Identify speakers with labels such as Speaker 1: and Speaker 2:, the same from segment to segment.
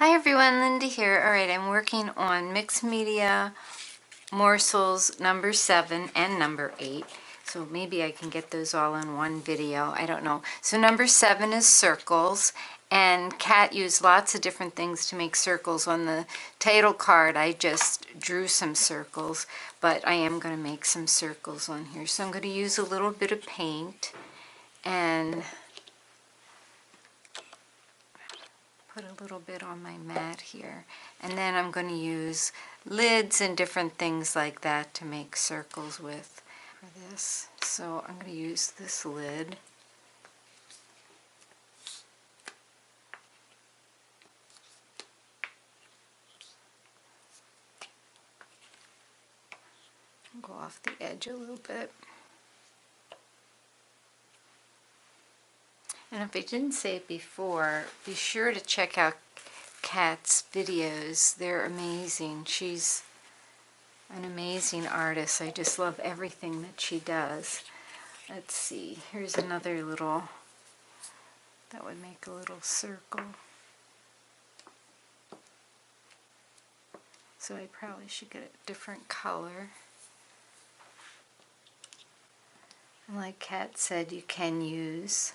Speaker 1: Hi everyone, Linda here. Alright, I'm working on mixed media morsels number 7 and number 8. So maybe I can get those all in one video. I don't know. So number 7 is circles, and Kat used lots of different things to make circles. On the title card I just drew some circles, but I am going to make some circles on here. So I'm going to use a little bit of paint and put a little bit on my mat here, and then I'm going to use lids and different things like that to make circles with for this. So I'm going to use this lid. Go off the edge a little bit. And if I didn't say it before, be sure to check out Kat's videos. They're amazing. She's an amazing artist. I just love everything that she does. Let's see, here's another little, that would make a little circle. So I probably should get a different color. And like Kat said, you can use,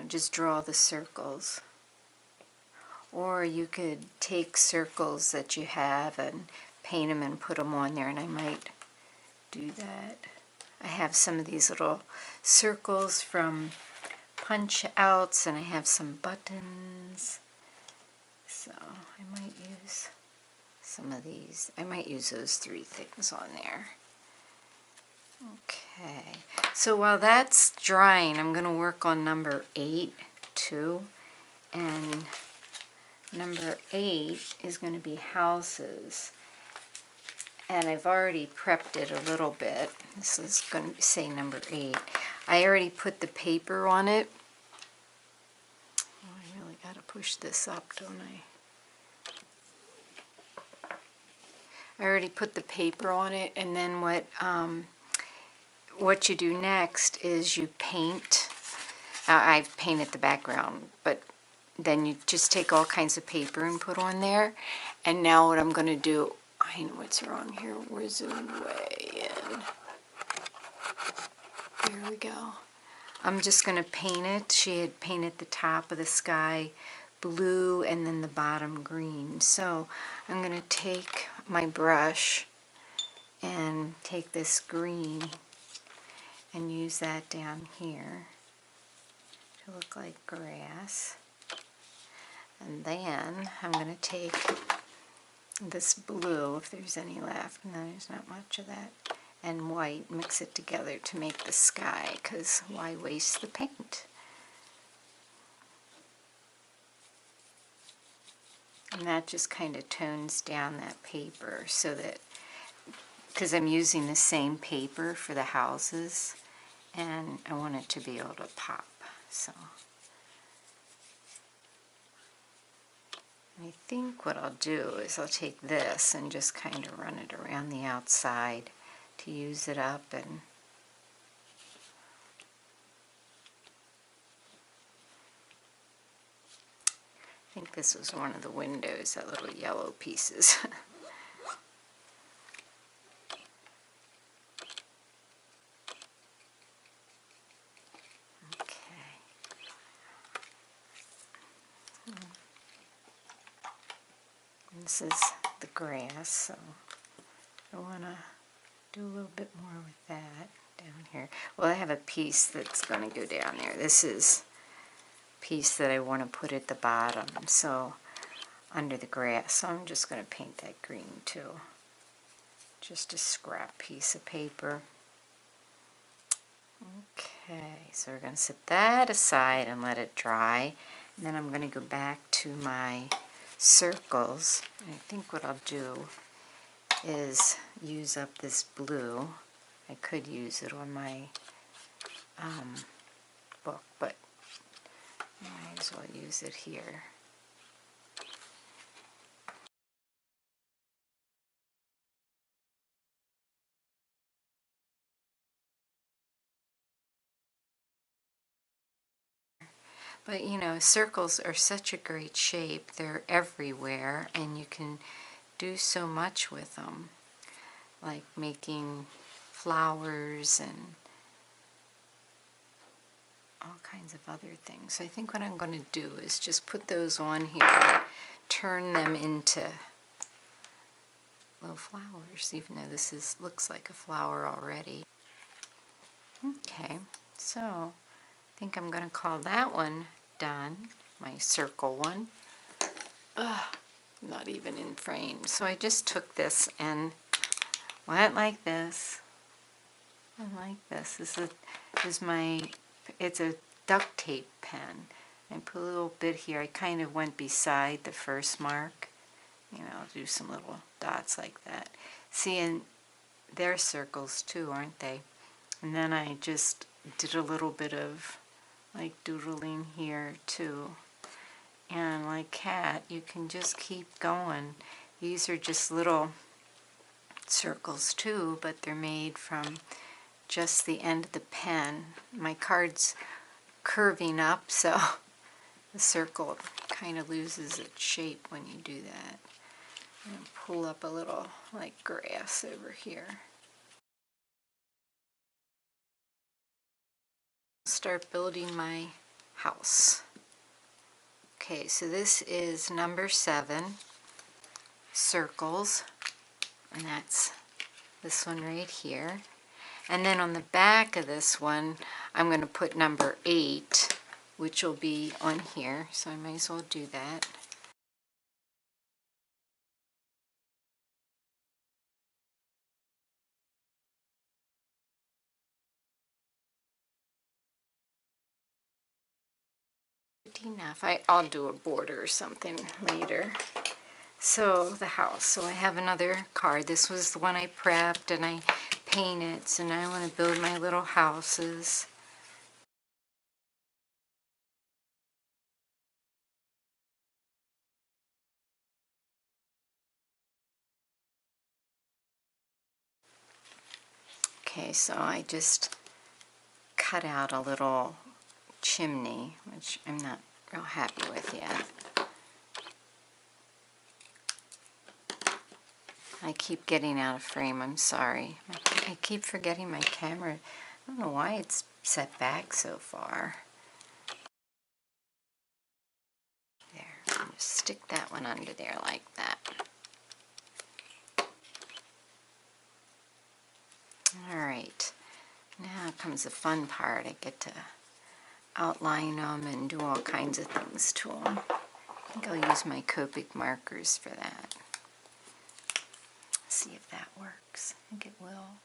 Speaker 1: just draw the circles. Or you could take circles that you have and paint them and put them on there, and I might do that. I have some of these little circles from punch outs, and I have some buttons. So I might use some of these. I might use those 3 things on there. Okay, so while that's drying, I'm going to work on number 8 too. And number 8 is going to be houses. And I've already prepped it a little bit. This is going to say number 8. I already put the paper on it. Oh, I really got to push this up, don't I? I already put the paper on it, and then what you do next is you paint. I've painted the background, but then you just take all kinds of paper and put on there. And now what I'm going to do, I know what's wrong here. We're zoomed way in. There we go. I'm just going to paint it. She had painted the top of the sky blue and then the bottom green. So I'm going to take my brush and take this green and use that down here to look like grass. And then I'm going to take this blue, if there's any left, no, there's not much of that, and white, mix it together to make the sky, because why waste the paint? And that just kind of tones down that paper so that, because I'm using the same paper for the houses, and I want it to be able to pop, so. I think what I'll do is I'll take this and just kind of run it around the outside to use it up. And I think this was one of the windows, that little yellow pieces. Okay. This is the grass, so I want to do a little bit more with that down here. Well, I have a piece that's going to go down there. This is a piece that I want to put at the bottom, so under the grass. So I'm just going to paint that green too. Just a scrap piece of paper. Okay, so we're going to set that aside and let it dry. And then I'm going to go back to my circles. And I think what I'll do is use up this blue. I could use it on my book, but I might as well use it here. But you know, circles are such a great shape. They're everywhere, and you can do so much with them, like making flowers and all kinds of other things. So I think what I'm going to do is just put those on here and turn them into little flowers, even though looks like a flower already. Okay, so I think I'm going to call that one done, my circle one. Ugh, not even in frame. So I just took this and went like this. And like this. It's a duct tape pen. I put a little bit here. I kind of went beside the first mark. You know, do some little dots like that. See, and they're circles too, aren't they? And then I just did a little bit of like doodling here too. And like cat, you can just keep going. These are just little circles too, but they're made from just the end of the pen. My card's curving up, so the circle kind of loses its shape when you do that. I'm going to pull up a little like grass over here. Start building my house. Okay, so this is number 7, circles, and that's this one right here. And then on the back of this one, I'm going to put number 8, which will be on here, so I might as well do that. Enough. I'll do a border or something later. So the house. So I have another card. This was the one I prepped and I painted. So now I want to build my little houses. Okay, so I just cut out a little chimney, which I'm not real happy with yet. I keep getting out of frame, I'm sorry. I keep forgetting my camera. I don't know why it's set back so far. There, I'm just stick that one under there like that. Alright, now comes the fun part. I get to outline them and do all kinds of things to them. I think I'll use my Copic markers for that. See if that works. I think it will.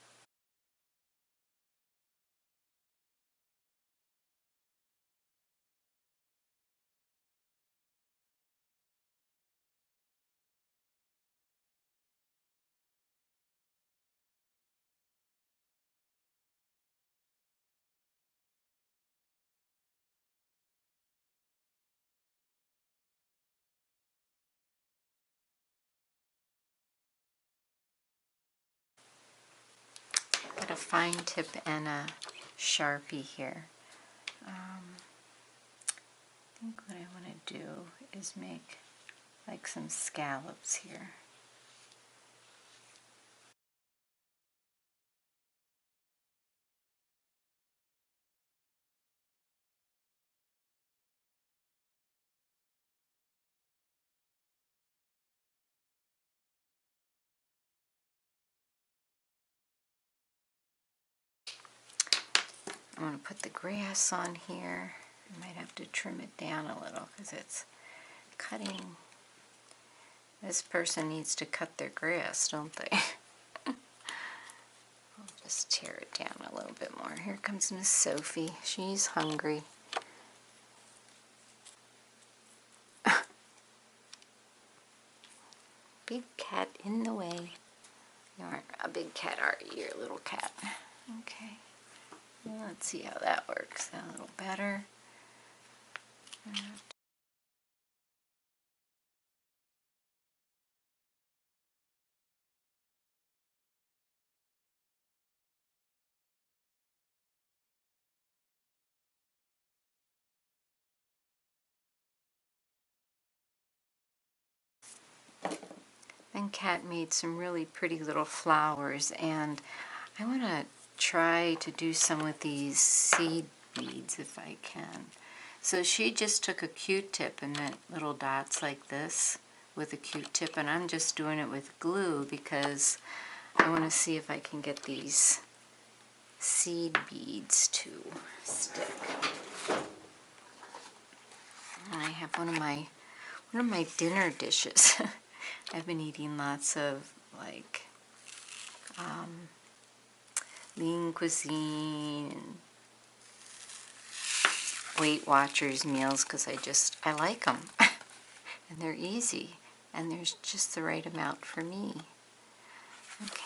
Speaker 1: Got a fine tip and a Sharpie here. I think what I want to do is make like some scallops here. I'm going to put the grass on here. I might have to trim it down a little because it's cutting. This person needs to cut their grass, don't they? I'll just tear it down a little bit more. Here comes Miss Sophie. She's hungry. Big cat in the way. You aren't a big cat, are you? You're a little cat. Okay. Well, let's see how that works. A little better. And Kat made some really pretty little flowers, and I want to try to do some with these seed beads if I can. So she just took a Q-tip and made little dots like this with a Q-tip, and I'm just doing it with glue because I want to see if I can get these seed beads to stick. And I have one of my dinner dishes. I've been eating lots of like lean cuisine and Weight Watchers meals because I like them. And they're easy, and there's just the right amount for me. Okay.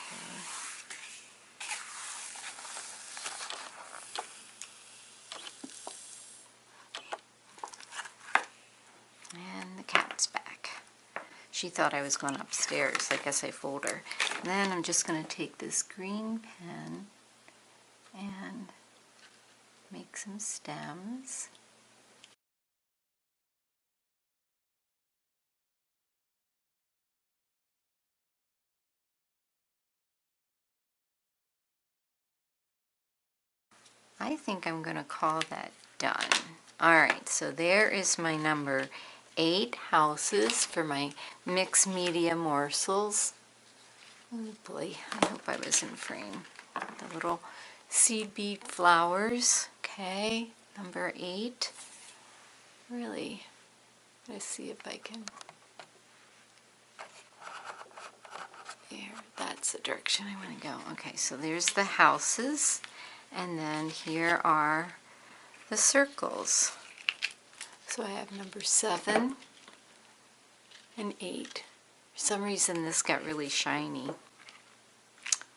Speaker 1: And the cat's back. She thought I was going upstairs. I guess I fooled her. And then I'm just going to take this green pen and make some stems. I think I'm going to call that done. Alright, so there is my number 8 houses for my mixed media morsels. Oh boy, I hope I was in frame. The little seed bead flowers. Okay, number 8. Really, let's see if I can. There, that's the direction I want to go. Okay, so there's the houses, and then here are the circles. So I have number 7 and 8. For some reason this got really shiny,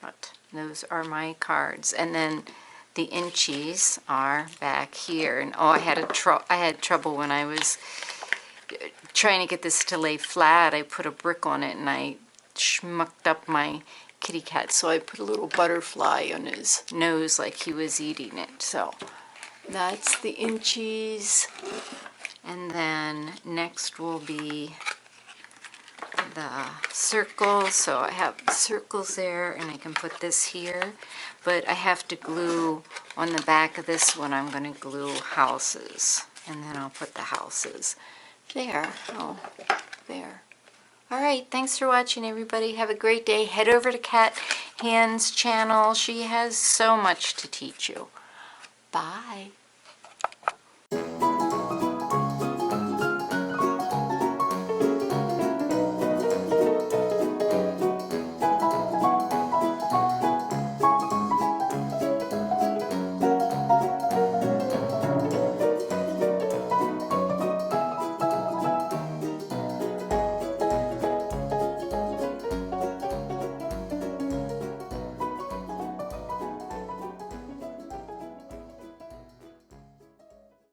Speaker 1: but those are my cards. And then the inchies are back here. And oh, I had trouble when I was trying to get this to lay flat. I put a brick on it and I schmucked up my kitty cat, so I put a little butterfly on his nose like he was eating it. So that's the inchies. And then next will be the circles. So I have circles there, and I can put this here, but I have to glue on the back of this one. I'm going to glue houses, and then I'll put the houses there. Oh, there. All right, thanks for watching, everybody. Have a great day. Head over to Kat Hand's channel. She has so much to teach you. Bye.